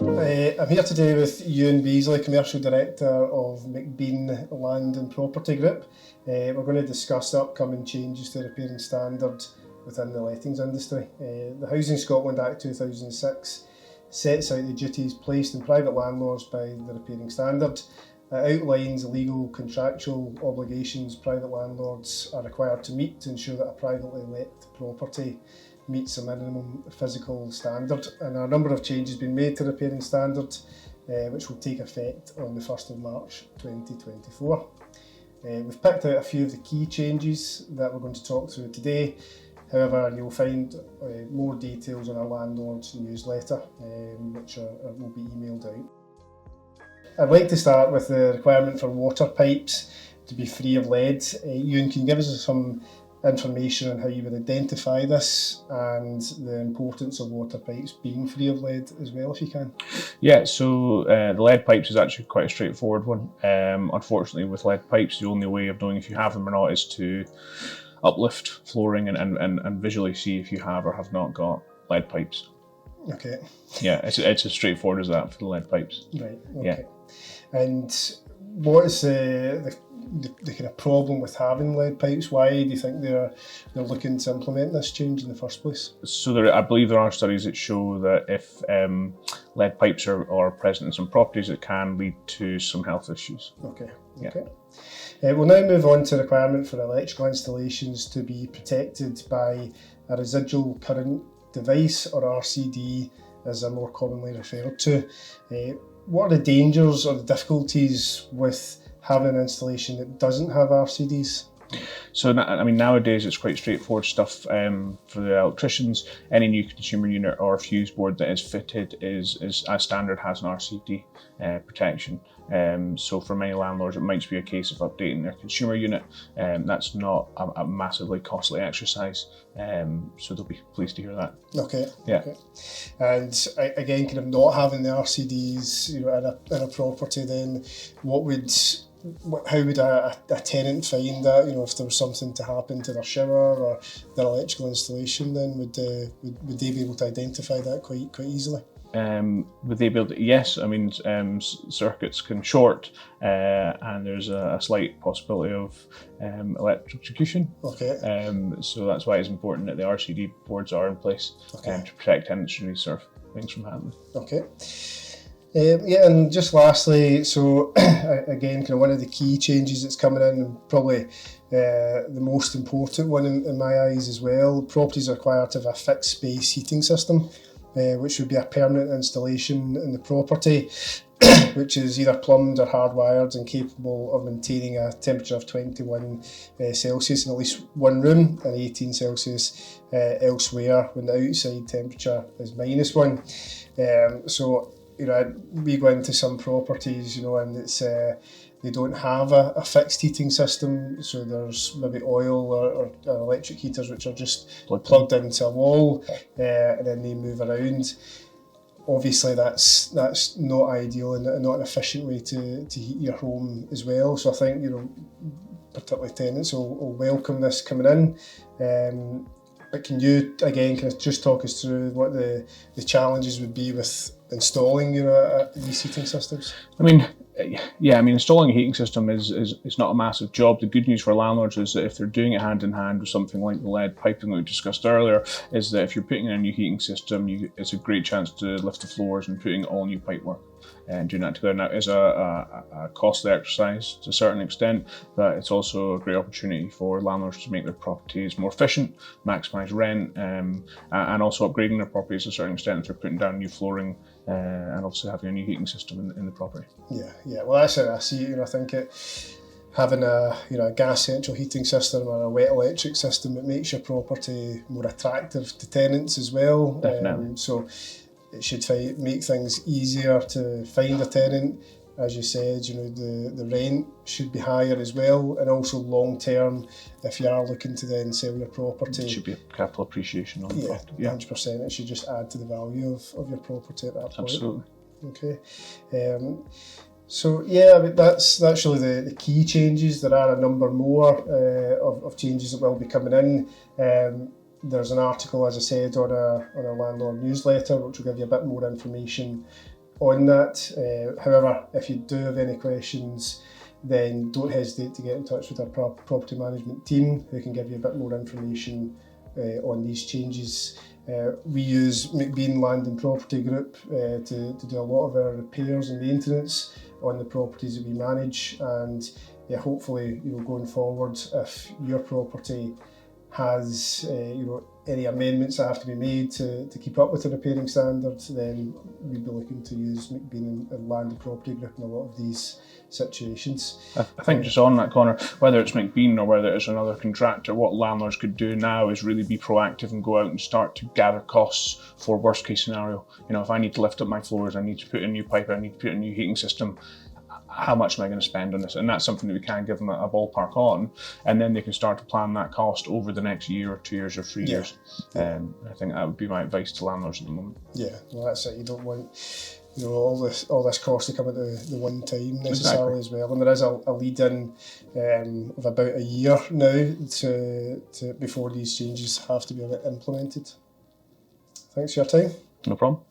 I'm here today with Ewan Beasley, Commercial Director of McBean Land and Property Group. We're going to discuss the upcoming changes to the repairing standard within the lettings industry. The Housing Scotland Act 2006 sets out the duties placed on private landlords by the repairing standard. It outlines the legal contractual obligations private landlords are required to meet to ensure that a privately let property meets a minimum physical standard, and a number of changes have been made to the repairing standard which will take effect on the 1st of March 2024. We've picked out a few of the key changes that we're going to talk through today. However, you'll find more details on our landlord's newsletter which will be emailed out. I'd like to start with the requirement for water pipes to be free of lead. Ewan, can you give us some information on how you would identify this and the importance of water pipes being free of lead as well, if you can? Yeah, so the lead pipes is actually quite a straightforward one. Unfortunately, with lead pipes, the only way of knowing if you have them or not is to uplift flooring and visually see if you have or have not got lead pipes. Okay. Yeah, it's as straightforward as that for the lead pipes. Right, okay. Yeah. And what is the kind of problem with having lead pipes? Why do you think they're looking to implement this change in the first place? So I believe there are studies that show that if lead pipes are present in some properties, it can lead to some health issues. Okay. Yeah. Okay. We'll now move on to the requirement for electrical installations to be protected by a residual current device, or RCD as they're more commonly referred to. What are the dangers or the difficulties with having an installation that doesn't have RCDs? So, I mean, nowadays it's quite straightforward stuff for the electricians. Any new consumer unit or fuse board that is fitted is as standard has an RCD protection. So for many landlords, it might be a case of updating their consumer unit. That's not a massively costly exercise. So they'll be pleased to hear that. Okay. Yeah. Okay. And again, kind of not having the RCDs, in a property, then how would a tenant find that? If there was something to happen to their shower or their electrical installation, then would they be able to identify that quite easily? Would they be able to? Yes, I mean, circuits can short and there's a slight possibility of electrocution. Okay. So that's why it's important that the RCD boards are in place to protect tenants from these sort of things from happening. Okay. And just lastly, so again, kind of one of the key changes that's coming in, and probably the most important one in my eyes as well, properties are required to have a fixed space heating system, which would be a permanent installation in the property, which is either plumbed or hardwired and capable of maintaining a temperature of 21 Celsius in at least one room and 18 Celsius elsewhere when the outside temperature is -1. So we go into some properties, and it's they don't have a fixed heating system, so there's maybe oil or electric heaters which are just plugged into a wall and then they move around. Obviously that's not ideal and not an efficient way to heat your home as well. So I think particularly tenants will welcome this coming in. But can you again kind of just talk us through what the challenges would be with installing these heating systems? I mean, installing a heating system is not a massive job. The good news for landlords is that if they're doing it hand in hand with something like the lead piping that we discussed earlier, is that if you're putting in a new heating system, it's a great chance to lift the floors and putting all new pipework and doing that together. Now, it is a costly exercise to a certain extent, but it's also a great opportunity for landlords to make their properties more efficient, maximise rent, and also upgrading their properties to a certain extent if they're putting down new flooring and obviously having a new heating system in the property. Yeah. Well, that's how I see it. I think having a gas central heating system or a wet electric system, it makes your property more attractive to tenants as well. Definitely. So it should make things easier to find a tenant. As you said, the rent should be higher as well, and also long term, if you are looking to then sell your property, it should be a capital appreciation on the property. Yeah, 100%. It should just add to the value of your property at that point. Absolutely. Okay. So that's really the key changes. There are a number more of changes that will be coming in. There's an article, as I said, on a landlord newsletter, which will give you a bit more information on that. However, if you do have any questions, then don't hesitate to get in touch with our property management team, who can give you a bit more information on these changes. We use McBean Land and Property Group to do a lot of our repairs and maintenance on the properties that we manage, and hopefully, going forward, if your property has any amendments that have to be made to keep up with the repairing standards, then we'd be looking to use McBean and Land and Property Group in a lot of these situations. I think just on that, Connor, whether it's McBean or whether it's another contractor, what landlords could do now is really be proactive and go out and start to gather costs for worst case scenario. If I need to lift up my floors, I need to put in new pipe, I need to put in a new heating system, how much am I going to spend on this? And that's something that we can give them a ballpark on, and then they can start to plan that cost over the next year or 2 years or 3 years. I think that would be my advice to landlords at the moment. Yeah, well, that's it. You don't want all this cost to come at the one time necessarily. Exactly. As well. And there is a lead in of about a year now to before these changes have to be implemented. Thanks for your time. No problem.